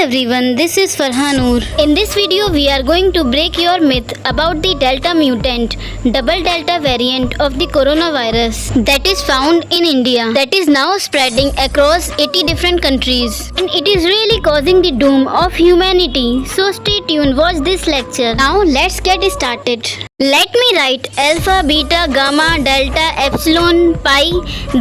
everyone, this is Farha Noor. In this video, we are going to break your myth about the Delta mutant, double Delta variant of the coronavirus that is found in India, that is now spreading across 80 different countries. And it is really causing the doom of humanity. So stay tuned, watch this lecture. Now let's get started. Let me write alpha, beta, gamma, delta, epsilon, pi.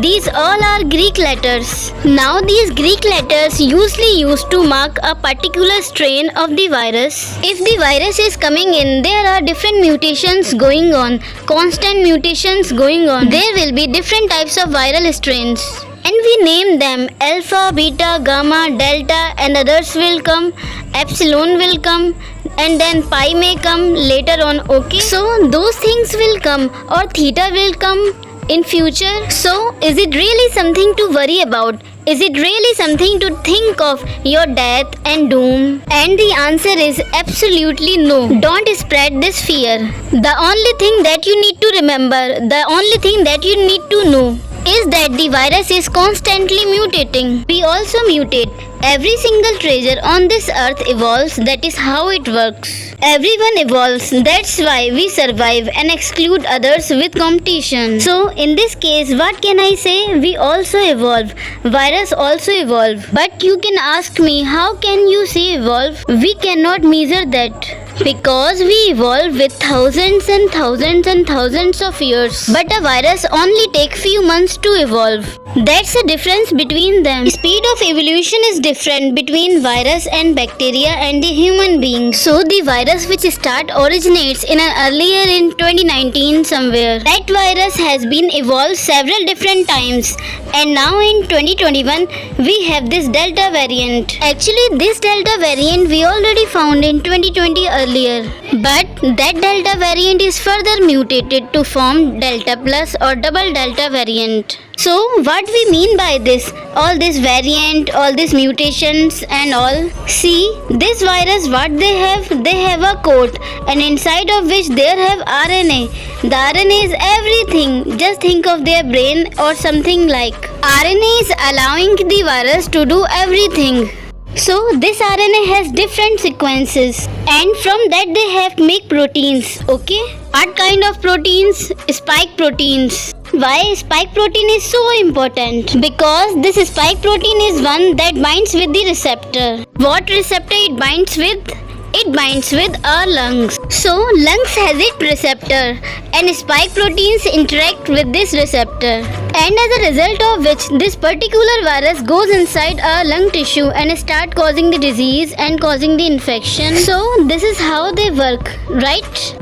These all are Greek letters. Now these Greek letters usually used to mark a particular strain of the virus. If the virus is coming in, there are different mutations going on, constant mutations going on. There will be different types of viral strains. And we name them alpha, beta, gamma, delta, and others will come, epsilon will come, and then pi may come later on, okay? So those things will come, or theta will come in future. So is it really something to worry about? Is it really something to think of your death and doom? And the answer is absolutely no. Don't spread this fear. The only thing that you need to remember, the only thing that you need to know is that the virus is constantly mutating. We also mutate. Every single creature on this earth evolves. That is how it works. Everyone evolves. That's why we survive and exclude others with competition. So in this case, what can I say? We also evolve. Virus also evolve. But you can ask me, how can you say evolve? We cannot measure that. Because we evolve with thousands and thousands and thousands of years. But a virus only takes few months to evolve. That's the difference between them. Speed of evolution is different between virus and bacteria and the human being. So the virus which originates in an earlier in 2019 somewhere. That virus has been evolved several different times. And now in 2021 we have this Delta variant. Actually this Delta variant we already found in 2020 earlier. But that Delta variant is further mutated to form Delta plus or double Delta variant. So what we mean by this? All this variant, all these mutations and all. See, this virus what they have a coat and inside of which they have RNA. The RNA is everything. Just think of their brain or something like. RNA is allowing the virus to do everything. So this RNA has different sequences and from that they have make proteins, okay? What kind of proteins? Spike proteins. Why spike protein is so important? Because this spike protein is one that binds with the receptor. What receptor it binds with? It binds with our lungs. So lungs has its receptor and spike proteins interact with this receptor. And as a result of which this particular virus goes inside our lung tissue and start causing the disease and causing the infection. So this is how they work, right?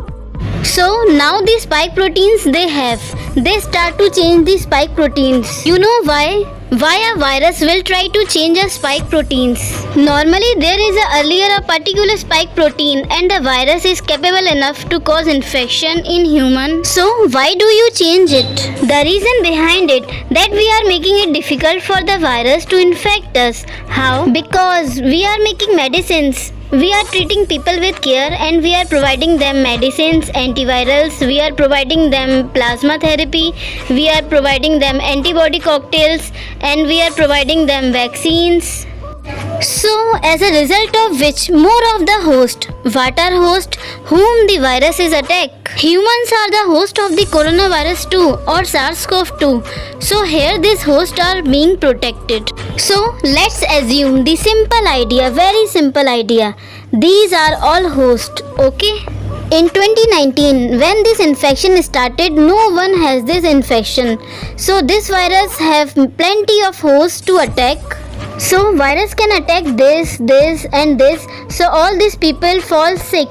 So now the spike proteins they start to change the spike proteins. You know why? Why a virus will try to change a spike proteins? Normally there is a particular spike protein and the virus is capable enough to cause infection in human. So why do you change it? The reason behind it that we are making it difficult for the virus to infect us. How? Because we are making medicines. We are treating people with care and we are providing them medicines, antivirals, we are providing them plasma therapy, we are providing them antibody cocktails and we are providing them vaccines. So as a result of which more of the host, what are host? Whom the virus is attack. Humans are the host of the coronavirus 2 or SARS-CoV-2. So here these hosts are being protected. So let's assume the simple idea, very simple idea. These are all hosts, okay? In 2019, when this infection started, no one has this infection. So this virus have plenty of hosts to attack. So virus can attack this and this. So all these people fall sick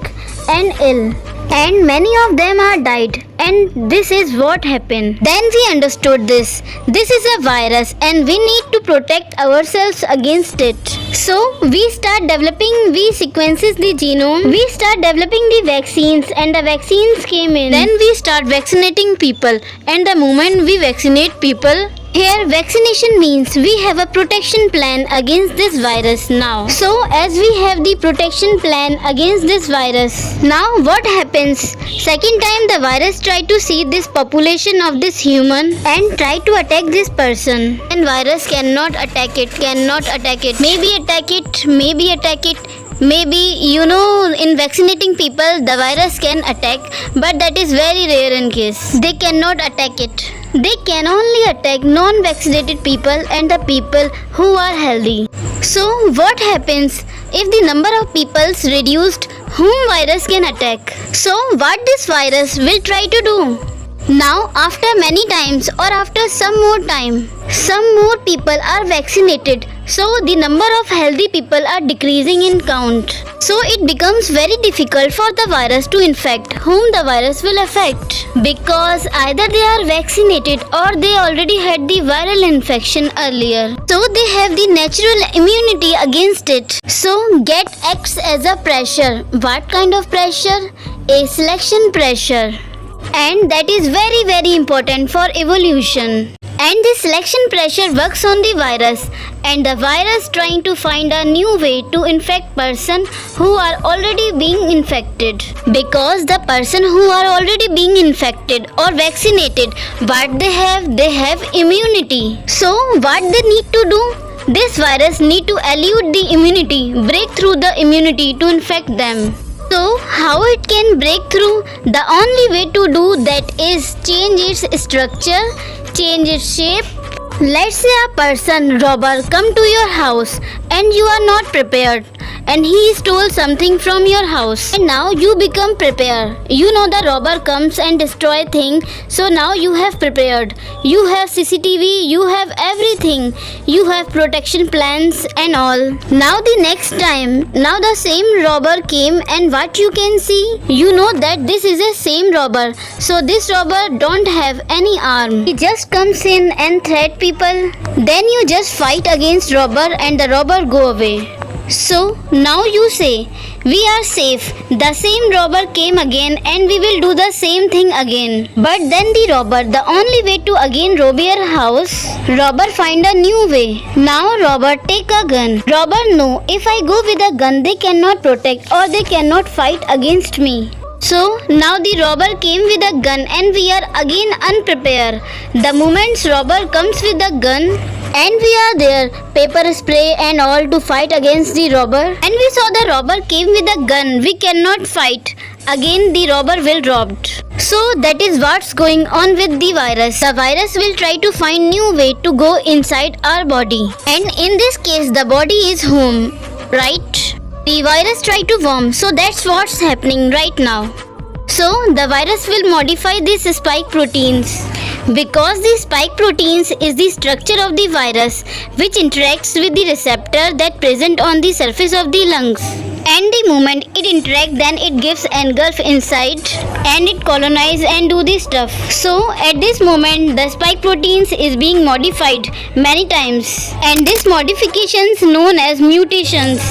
and ill. And many of them are died. And this is what happened. Then we understood this. This is a virus and we need to protect ourselves against it. So we start developing, we sequences the genome. We start developing the vaccines and the vaccines came in. Then we start vaccinating people. And the moment we vaccinate people, Here vaccination means we have a protection plan against this virus now. So as we have the protection plan against this virus, now what happens? Second time the virus try to see this population of this human and try to attack this person. And virus cannot attack it, maybe attack it. Maybe, in vaccinating people, the virus can attack, but that is very rare in case. They cannot attack it. They can only attack non-vaccinated people and the people who are healthy. So, what happens if the number of peoples reduced whom virus can attack? So, what this virus will try to do? Now, after many times or after some more time, some more people are vaccinated. So, the number of healthy people are decreasing in count. So, it becomes very difficult for the virus to infect whom the virus will affect. Because either they are vaccinated or they already had the viral infection earlier. So, they have the natural immunity against it. So, get acts as a pressure. What kind of pressure? A selection pressure. And that is very, very important for evolution. And this selection pressure works on the virus, and the virus trying to find a new way to infect person who are already being infected. Because the person who are already being infected or vaccinated, what they have immunity. So what they need to do? This virus need to elude the immunity, break through the immunity to infect them. So, how it can break through? The only way to do that is change its structure, change its shape. Let's say a person, robber, come to your house and you are not prepared and he stole something from your house and now you become prepared. You know the robber comes and destroy thing, so now you have prepared. You have CCTV, you have everything. You have protection plans and all. Now the next time, now the same robber came and what you can see? You know that this is a same robber. So this robber don't have any arm. He just comes in and threat people. Then you just fight against robber and the robber go away. So now you say, we are safe. The same robber came again and we will do the same thing again. But then the robber, the only way to again rob your house, robber find a new way. Now robber take a gun. Robber know, if I go with a gun they cannot protect or they cannot fight against me. So now the robber came with a gun and we are again unprepared. The moment robber comes with a gun and we are there, pepper spray and all to fight against the robber, and we saw the robber came with a gun, we cannot fight. Again the robber will robbed. So that is what's going on with the virus. The virus will try to find new way to go inside our body. And in this case the body is home, right? The virus try to worm, so that's what's happening right now. So the virus will modify these spike proteins. Because the spike proteins is the structure of the virus which interacts with the receptor that present on the surface of the lungs. And the moment it interact, then it gives engulf inside and it colonize and do this stuff. So at this moment the spike proteins is being modified many times, and this modifications known as mutations.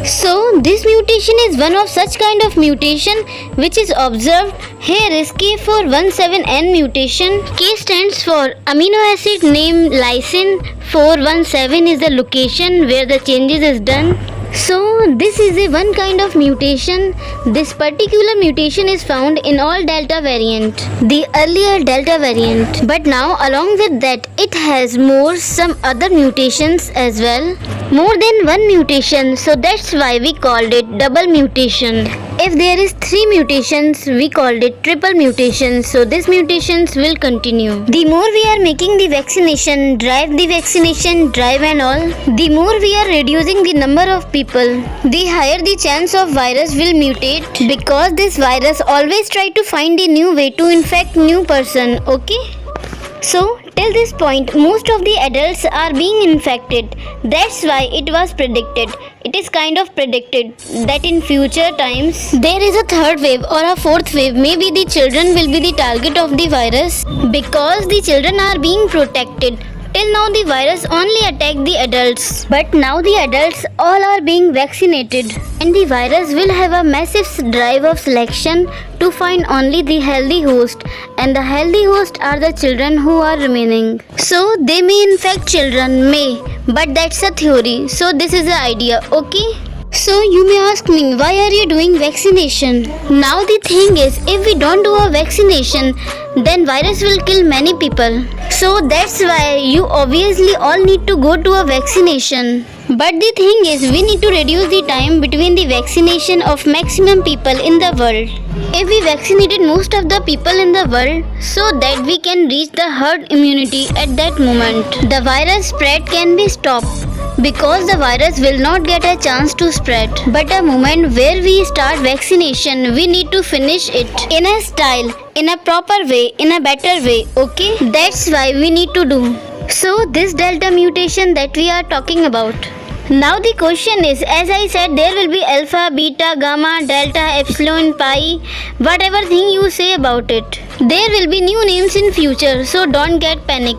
So this mutation is one of such kind of mutation which is observed. Here is K417N mutation. K stands for amino acid name lysine. 417 is the location where the changes is done. So this is a one kind of mutation. This particular mutation is found in all delta variant, the earlier delta variant. But now along with that it has some other mutations as well. More than one mutation, so that's why we called it double mutation. If there is 3 mutations, we called it triple mutation. So these mutations will continue. The more we are making the vaccination drive and all, the more we are reducing the number of people, the higher the chance of virus will mutate, because this virus always try to find a new way to infect new person. Okay? So till this point most of the adults are being infected. That's why it was predicted. It is kind of predicted that in future times there is a third wave or a fourth wave. Maybe the children will be the target of the virus, because the children are being protected Till now the virus only attacked the adults. But now the adults all are being vaccinated. And the virus will have a massive drive of selection to find only the healthy host. And the healthy host are the children who are remaining. So they may infect children, may. But that's a theory. So this is the idea, okay? So you may ask me, why are you doing vaccination? Now the thing is, if we don't do a vaccination, then virus will kill many people. So that's why you obviously all need to go to a vaccination. But the thing is, we need to reduce the time between the vaccination of maximum people in the world. If we vaccinated most of the people in the world, so that we can reach the herd immunity at that moment, the virus spread can be stopped. Because the virus will not get a chance to spread. But a moment where we start vaccination, we need to finish it in a style, in a proper way, in a better way, okay? That's why we need to do. So this delta mutation that we are talking about. Now the question is, as I said, there will be alpha, beta, gamma, delta, epsilon, pi, whatever thing you say about it. There will be new names in future, so don't get panic.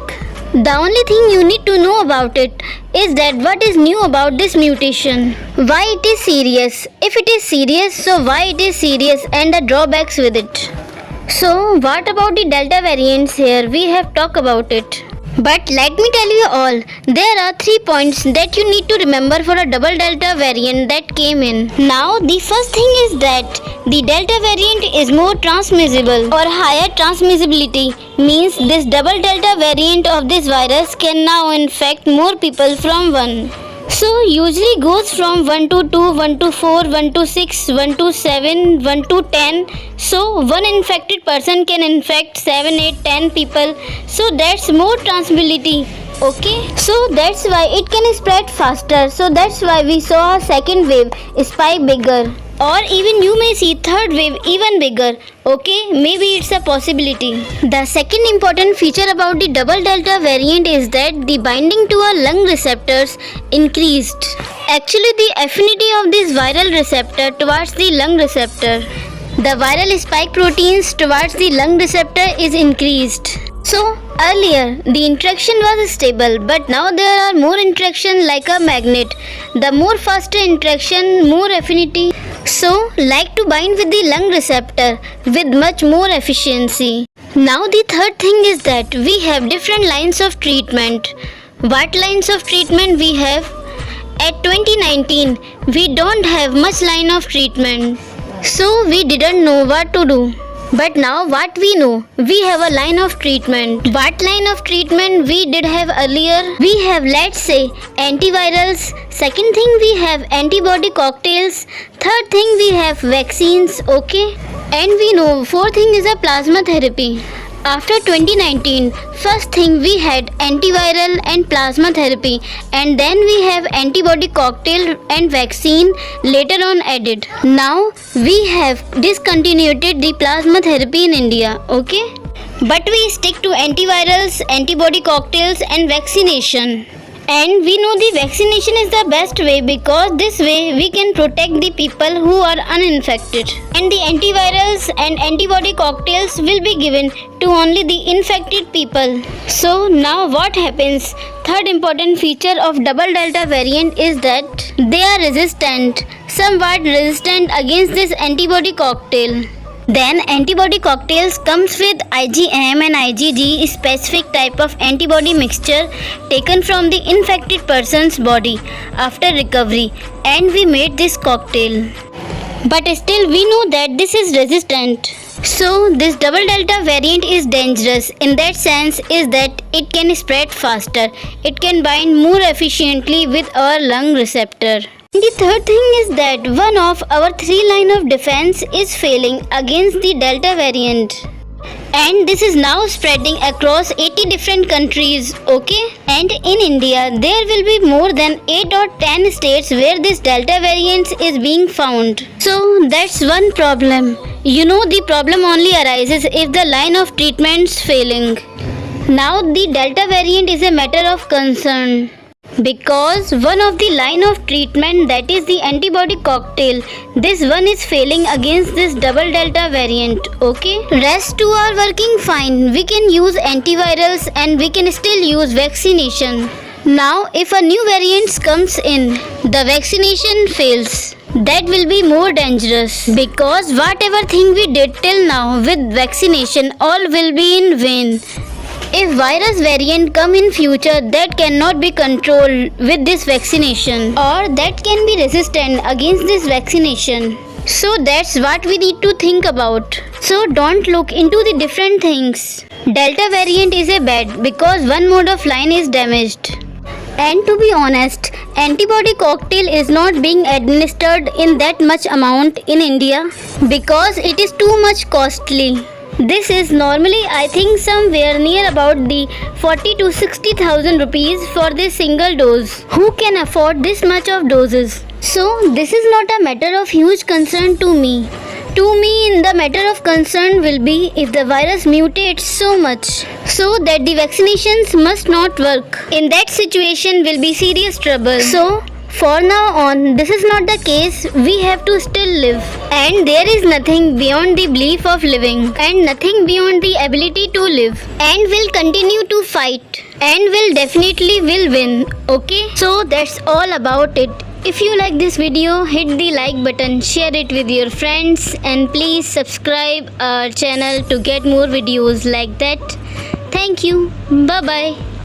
The only thing you need to know about it is that what is new about this mutation. Why it is serious. If it is serious, so why it is serious and the drawbacks with it. So what about the delta variants here? We have talked about it. But let me tell you all, there are 3 points that you need to remember for a double delta variant that came in. Now the first thing is that the delta variant is more transmissible or higher transmissibility, means this double delta variant of this virus can now infect more people from one. So usually goes from 1 to 2, 1 to 4, 1 to 6, 1 to 7, 1 to 10. So one infected person can infect 7, 8, 10 people. So that's more transmissibility. Okay, so that's why it can spread faster. So that's why we saw a second wave spike bigger. Or even you may see third wave even bigger. Okay, maybe it's a possibility. The second important feature about the double delta variant is that the binding to our lung receptors increased. Actually, the affinity of this viral receptor towards the lung receptor, the viral spike proteins towards the lung receptor is increased. So earlier the interaction was stable, but now there are more interaction like a magnet. The more faster interaction, more affinity. So like to bind with the lung receptor with much more efficiency. Now the third thing is that we have different lines of treatment. What lines of treatment we have? At 2019 we don't have much line of treatment. So we didn't know what to do. But now what we know, we have a line of treatment. What line of treatment we did have earlier? We have, let's say, antivirals. Second thing, we have antibody cocktails. Third thing, we have vaccines, okay? And we know fourth thing is a plasma therapy. After 2019, first thing we had antiviral and plasma therapy, and then we have antibody cocktail and vaccine later on added. Now we have discontinued the plasma therapy in India, okay? But we stick to antivirals, antibody cocktails and vaccination. And we know the vaccination is the best way because this way we can protect the people who are uninfected. And the antivirals and antibody cocktails will be given to only the infected people. So now what happens? Third important feature of double delta variant is that they are resistant, somewhat resistant against this antibody cocktail. Then antibody cocktails comes with IgM and IgG specific type of antibody mixture taken from the infected person's body after recovery, and we made this cocktail. But still we know that this is resistant. So this double delta variant is dangerous in that sense is that it can spread faster. It can bind more efficiently with our lung receptor. The third thing is that one of our 3 line of defense is failing against the Delta variant. And this is now spreading across 80 different countries, okay? And in India, there will be more than 8 or 10 states where this Delta variant is being found. So that's one problem. You know the problem only arises if the line of treatment is failing. Now the Delta variant is a matter of concern. Because one of the line of treatment, that is the antibody cocktail, this one is failing against this double delta variant, okay? Rest two are working fine. We can use antivirals and we can still use vaccination. Now if a new variant comes in, the vaccination fails. That will be more dangerous, because whatever thing we did till now with vaccination, all will be in vain. If virus variant come in future that cannot be controlled with this vaccination, or that can be resistant against this vaccination. So that's what we need to think about. So don't look into the different things. Delta variant is a bad because one mode of line is damaged. And to be honest, antibody cocktail is not being administered in that much amount in India because it is too much costly. This is normally, I think, somewhere near about the 40 to 60,000 rupees for this single dose. Who can afford this much of doses? So this is not a matter of huge concern to me. To me, the matter of concern will be if the virus mutates so much so that the vaccinations must not work. In that situation will be serious trouble. So for now on, this is not the case. We have to still live. And there is nothing beyond the belief of living. And nothing beyond the ability to live. And we'll continue to fight. And we'll definitely will win. Okay? So that's all about it. If you like this video, hit the like button, share it with your friends, and please subscribe our channel to get more videos like that. Thank you. Bye bye.